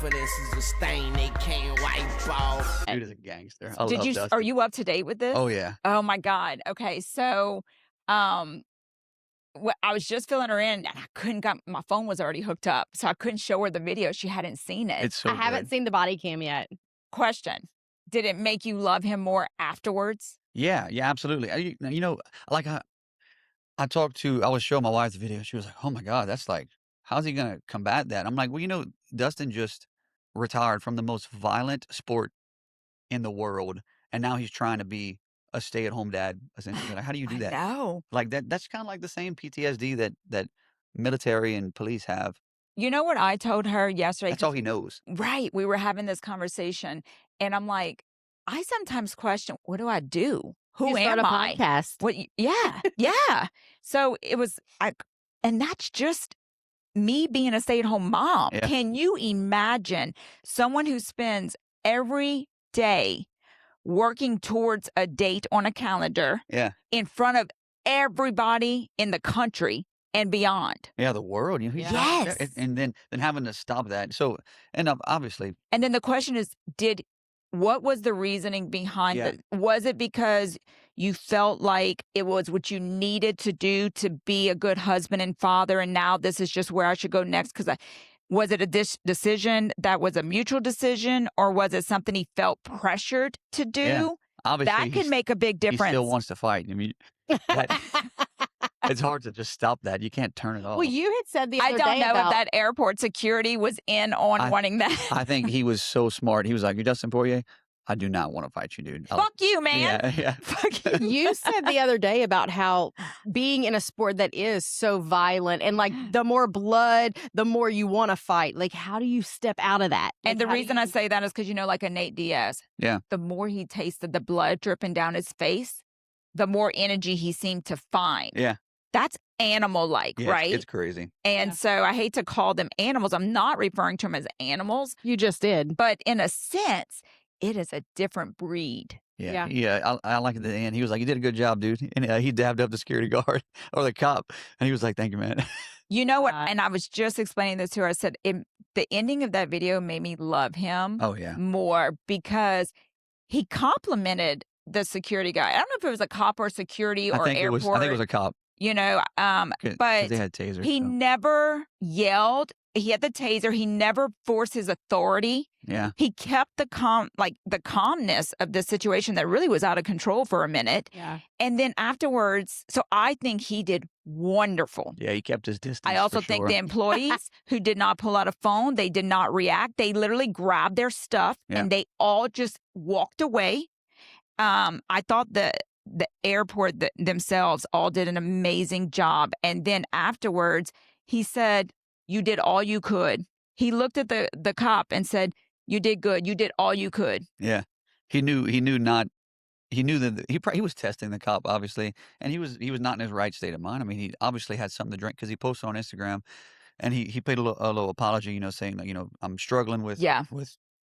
for this is a stain they can't wipe off. Dude is a gangster. I love Dustin. Are you up to date with this? Oh, yeah. Oh, my God. Okay, so I was just filling her in, and my phone was already hooked up, so I couldn't show her the video. She hadn't seen it. It's so I haven't seen the body cam yet. Question: did it make you love him more afterwards? Yeah, absolutely. You know, like I was showing my wife the video. She was like, "Oh my God, that's like, how's he gonna combat that?" I'm like, well, you know, Dustin just retired from the most violent sport in the world, and now he's trying to be a stay-at-home dad. Essentially, like, how do you do that? No. Like that's kind of like the same PTSD that military and police have. You know what I told her yesterday? That's all he knows. Right. We were having this conversation, and I'm like, I sometimes question, what do I do? Who am I? Podcast. What? Yeah, yeah. So it was, and that's just me being a stay-at-home mom. Yeah. Can you imagine someone who spends every day working towards a date on a calendar in front of everybody in the country and beyond? Yeah, the world. You know, Yes. and then having to stop that. So, and obviously, And then the question is, what was the reasoning behind it? Was it because you felt like it was what you needed to do to be a good husband and father, and now this is just where I should go next? Because was it a decision that was a mutual decision, or was it something he felt pressured to do? Yeah. Obviously, that can make a big difference. He still wants to fight. I mean, it's hard to just stop that. You can't turn it off. Well, you had said the other day I don't know about... if that airport security was in on wanting that. I think he was so smart. He was like, "You're Dustin Poirier. I do not want to fight you, dude. Fuck you, man." Yeah. Fuck you. You said the other day about how being in a sport that is so violent and like the more blood, the more you want to fight. Like, how do you step out of that? And the reason I say that is because, you know, like a Nate Diaz. Yeah. The more he tasted the blood dripping down his face, the more energy he seemed to find. Yeah. That's animal-like, right? It's crazy. And so I hate to call them animals. I'm not referring to them as animals. You just did. But in a sense, it is a different breed. Yeah. I like it at the end. He was like, "You did a good job, dude." And he dabbed up the security guard or the cop. And he was like, "Thank you, man." You know what? And I was just explaining this to her. I said, the ending of that video made me love him more because he complimented the security guy. I don't know if it was a cop or security or airport. I think it was a cop. You know, but they had tasers. He never yelled. He had the taser. He never forced his authority. Yeah. He kept the calmness of the situation that really was out of control for a minute. Yeah. And then afterwards, so I think he did wonderful. Yeah, he kept his distance. I also think the employees who did not pull out a phone, they did not react. They literally grabbed their stuff and they all just walked away. I thought the airport themselves all did an amazing job. And then afterwards, he said, "You did all you could." He looked at the cop and said, "You did good. You did all you could." Yeah. He knew that he was testing the cop, obviously, and he was not in his right state of mind. I mean, he obviously had something to drink because he posted on Instagram, and he paid a little apology, you know, saying that, you know, I'm struggling with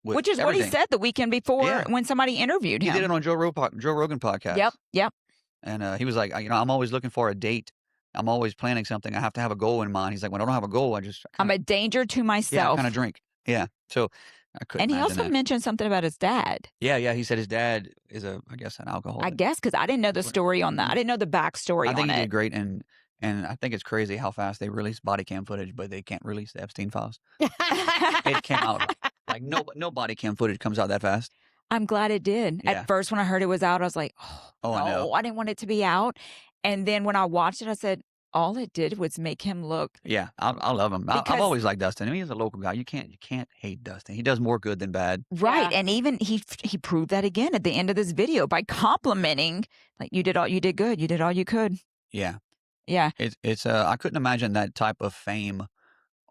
which is everything. what he said the weekend before when somebody interviewed him. He did it on Joe Rogan podcast. Yep. And he was like, you know, I'm always looking for a date. I'm always planning something. I have to have a goal in mind. He's like, when I don't have a goal, I'm a danger to myself. Yeah, I kind of drink. Yeah. So I couldn't. And he also that. mentioned something about his dad. Yeah. He said his dad is an alcoholic. I guess because I didn't know the story on that. I didn't know the backstory on it. I think he did great. And I think it's crazy how fast they release body cam footage, but they can't release the Epstein files. It came out like no body cam footage comes out that fast. I'm glad it did. Yeah. At first, when I heard it was out, I was like, oh no, I know. I didn't want it to be out. And then when I watched it, I said, all it did was make him look. Yeah, I love him. I've always liked Dustin. I mean, he's a local guy. You can't hate Dustin. He does more good than bad. Right. Yeah. And even he proved that again at the end of this video by complimenting, like, you did good. You did all you could. Yeah. Yeah. It's I couldn't imagine that type of fame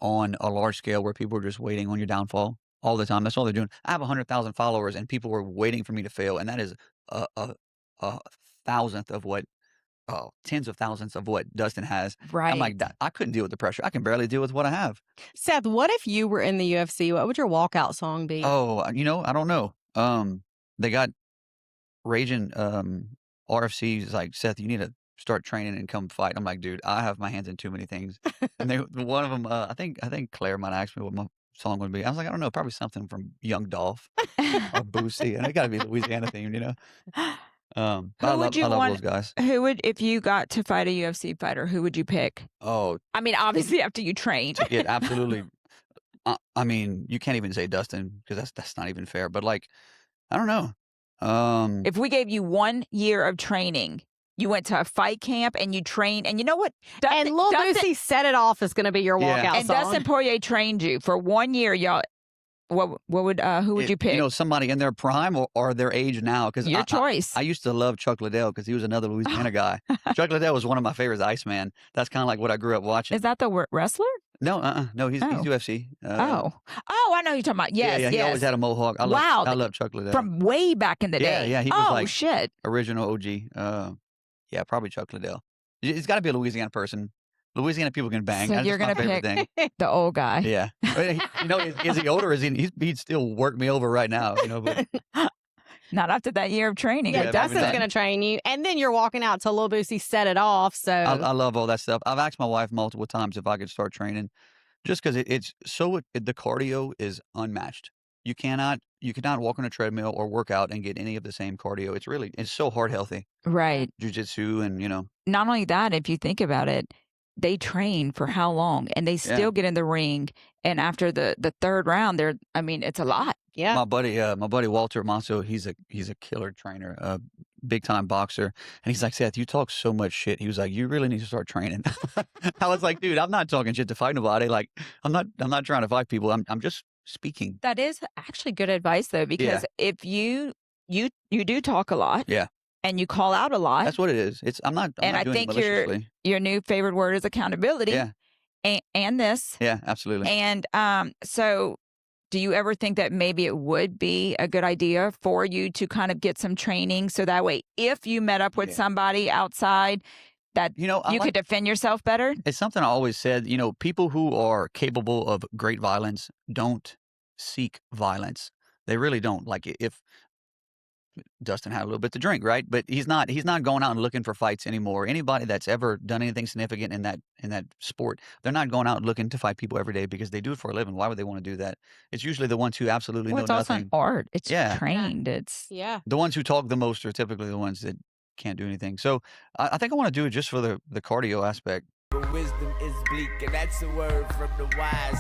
on a large scale where people are just waiting on your downfall all the time. That's all they're doing. I have 100,000 followers and people were waiting for me to fail. And that is a thousandth of what, tens of thousands of what Dustin has. Right. I'm like, I couldn't deal with the pressure. I can barely deal with what I have. Seth, what if you were in the UFC? What would your walkout song be? Oh, you know, I don't know. They got raging RFCs like, "Seth, you need to start training and come fight." I'm like, dude, I have my hands in too many things. And one of them, I think Claire might ask me what my song would be. I was like, I don't know, probably something from Young Dolph or Boosie, and it got to be Louisiana themed, you know. But Who would you I love want? those guys. Who would, if you got to fight a UFC fighter, who would you pick? Oh, I mean, obviously after you trained. yeah, absolutely. I mean, you can't even say Dustin because that's not even fair. But like, I don't know. If we gave you 1 year of training, you went to a fight camp and you trained, and you know what? And Lil Boosie Set It Off is going to be your Yeah. walkout And song. Dustin Poirier trained you for 1 year, y'all. Who would you pick? You know, somebody in their prime or their age now. Because Your choice. I used to love Chuck Liddell because he was another Louisiana guy. Chuck Liddell was one of my favorites, Iceman. That's kind of like what I grew up watching. Is that the wrestler? No, no, he's UFC. I know who you're talking about. Yes, yeah, he always had a mohawk. I love Chuck Liddell. From way back in the day. Yeah, he was like shit. original OG. Yeah, probably Chuck Liddell. It's got to be a Louisiana person. Louisiana people can bang. So That's you're my gonna favorite pick thing. the old guy. Yeah, you know, is he older? Is he'd still work me over right now? You know, but Not after that year of training. Yeah, maybe Dustin's not. going to train you. And then you're walking out to Lil Boosie Set It Off. So I love all that stuff. I've asked my wife multiple times if I could start training, just because the cardio is unmatched. You cannot walk on a treadmill or work out and get any of the same cardio. It's so heart healthy. Right. Jiu-jitsu and, you know. Not only that, if you think about it, they train for how long? And they still get in the ring. And after the third round, it's a lot. yeah. My buddy Walter Manso, he's a killer trainer, a big time boxer, and he's like, Seth, you talk so much shit. He was like, you really need to start training. I was like, dude, I'm not talking shit to fight nobody. Like, I'm not trying to fight people. I'm just speaking. That is actually good advice, though, because if you do talk a lot, and you call out a lot, That's what it is. I'm not and I doing think it maliciously. your new favorite word is accountability. Yeah. And this. Yeah, absolutely. And so do you ever think that maybe it would be a good idea for you to kind of get some training so that way if you met up with somebody outside that you could defend yourself better? It's something I always said, people who are capable of great violence don't seek violence. They really don't. Like if Dustin had a little bit to drink, right? But he's not going out and looking for fights anymore. Anybody that's ever done anything significant in that sport, they're not going out looking to fight people every day because they do it for a living. Why would they want to do that? It's usually the ones who absolutely know It's also nothing. an art. It's Yeah. trained. It's The ones who talk the most are typically the ones that can't do anything. So I think I want to do it just for the cardio aspect. But wisdom is bleak, and that's a word from the wise.